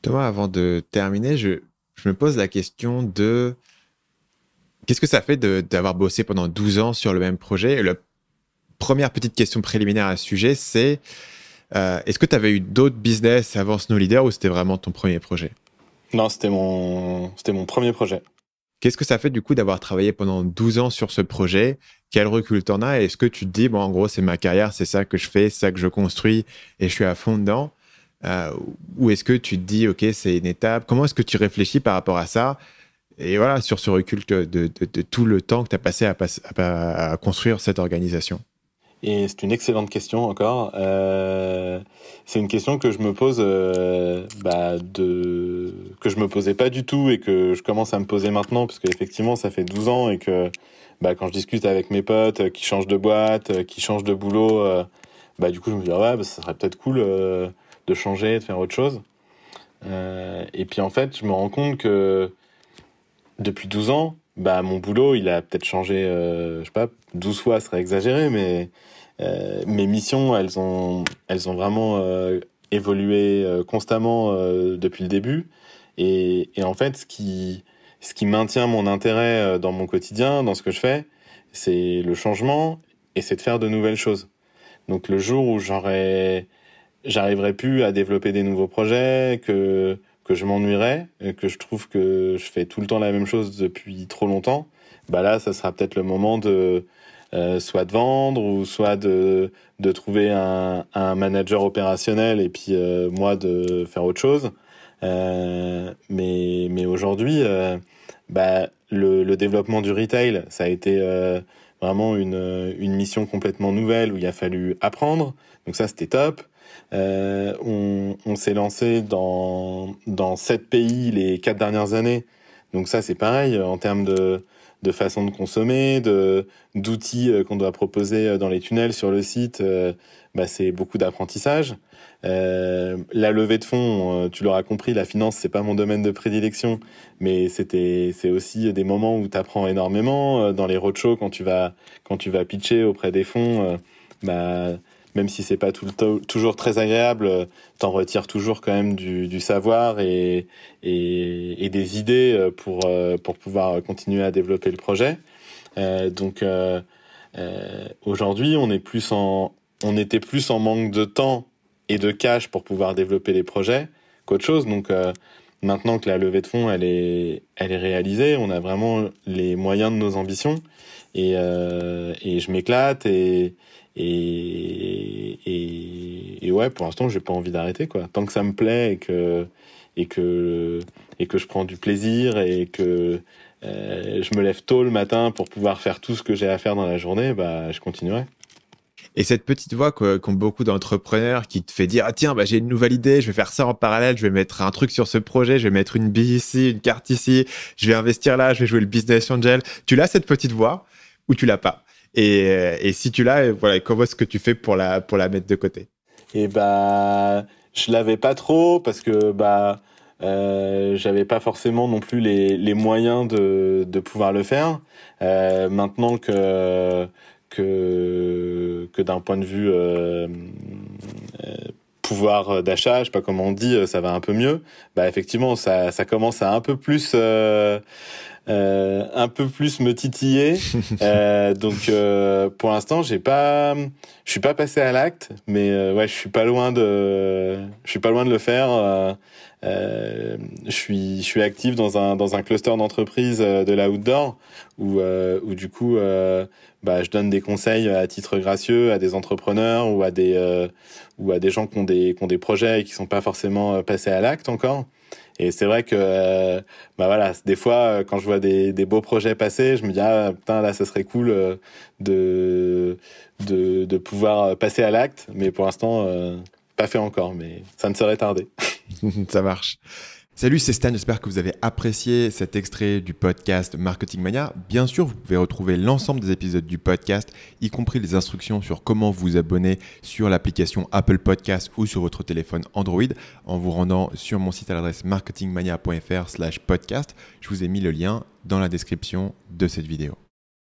Thomas, avant de terminer, je me pose la question de qu'est-ce que ça fait d'avoir bossé pendant 12 ans sur le même projet? Et la première petite question préliminaire à ce sujet, c'est est-ce que tu avais eu d'autres business avant Snow Leader ou c'était vraiment ton premier projet? Non, c'était mon premier projet. Qu'est-ce que ça fait du coup d'avoir travaillé pendant 12 ans sur ce projet? Quel recul t'en as? Et est-ce que tu te dis, bon, en gros, c'est ma carrière, c'est ça que je fais, c'est ça que je construis et je suis à fond dedans? Euh, ou est-ce que tu te dis, OK, c'est une étape? Comment est-ce que tu réfléchis par rapport à ça? Et voilà, sur ce recul de tout le temps que tu as passé à construire cette organisation. Et c'est une excellente question encore. C'est une question que je me pose, que je me posais pas du tout et que je commence à me poser maintenant parce qu'effectivement ça fait 12 ans et que quand je discute avec mes potes qui changent de boîte, qui changent de boulot, du coup je me dis ça serait peut-être cool de changer, de faire autre chose. Et puis en fait je me rends compte que depuis 12 ans, mon boulot, il a peut-être changé, je sais pas, 12 fois, ce serait exagéré, mais mes missions, elles ont vraiment évolué constamment depuis le début. Et en fait, ce qui maintient mon intérêt dans mon quotidien, dans ce que je fais, c'est le changement et c'est de faire de nouvelles choses. Donc le jour où j'arriverai plus à développer des nouveaux projets, que je m'ennuierais, et que je trouve que je fais tout le temps la même chose depuis trop longtemps, là, ça sera peut-être le moment de soit de vendre ou soit de trouver un manager opérationnel et puis moi de faire autre chose. Mais aujourd'hui, le développement du retail, ça a été vraiment une mission complètement nouvelle où il a fallu apprendre. Donc ça, c'était top. On s'est lancé dans 7 pays les 4 dernières années. Donc ça, c'est pareil en termes de façon de consommer, d'outils qu'on doit proposer dans les tunnels sur le site. C'est beaucoup d'apprentissage. La levée de fonds, tu l'auras compris, la finance, c'est pas mon domaine de prédilection, mais c'est aussi des moments où tu apprends énormément. Dans les roadshows, quand tu vas pitcher auprès des fonds, même si c'est pas toujours très agréable, t'en retires toujours quand même du savoir et des idées pour pouvoir continuer à développer le projet. Aujourd'hui, on était plus en manque de temps et de cash pour pouvoir développer les projets qu'autre chose. Donc maintenant que la levée de fonds elle est réalisée, on a vraiment les moyens de nos ambitions et je m'éclate et ouais, pour l'instant j'ai pas envie d'arrêter quoi. Tant que ça me plaît et que je prends du plaisir et que je me lève tôt le matin pour pouvoir faire tout ce que j'ai à faire dans la journée, je continuerai. Et cette petite voix qu'ont beaucoup d'entrepreneurs qui te fait dire, ah tiens, j'ai une nouvelle idée, je vais faire ça en parallèle, je vais mettre un truc sur ce projet, je vais mettre une bille ici, une carte ici, je vais investir là, je vais jouer le business angel. Tu l'as cette petite voix ou tu l'as pas? Et si tu l'as, voilà, comment est-ce que tu fais pour la mettre de côté? Et je l'avais pas trop parce que j'avais pas forcément non plus les moyens de pouvoir le faire. Maintenant que d'un point de vue pouvoir d'achat, je sais pas comment on dit, ça va un peu mieux. Effectivement, ça commence à un peu plus me titiller. Donc pour l'instant, je suis pas passé à l'acte, mais ouais, je suis pas loin de le faire. Je suis actif dans un cluster d'entreprises de l'outdoor où du coup je donne des conseils à titre gracieux à des entrepreneurs ou à des gens qui ont des projets et qui sont pas forcément passés à l'acte encore. Et c'est vrai que voilà, des fois quand je vois des beaux projets passer, je me dis ah putain là ça serait cool de pouvoir passer à l'acte, mais pour l'instant pas fait encore, mais ça ne serait tardé. Ça marche. Salut, c'est Stan, j'espère que vous avez apprécié cet extrait du podcast Marketing Mania. Bien sûr, vous pouvez retrouver l'ensemble des épisodes du podcast, y compris les instructions sur comment vous abonner sur l'application Apple Podcast ou sur votre téléphone Android en vous rendant sur mon site à l'adresse marketingmania.fr/podcast. Je vous ai mis le lien dans la description de cette vidéo.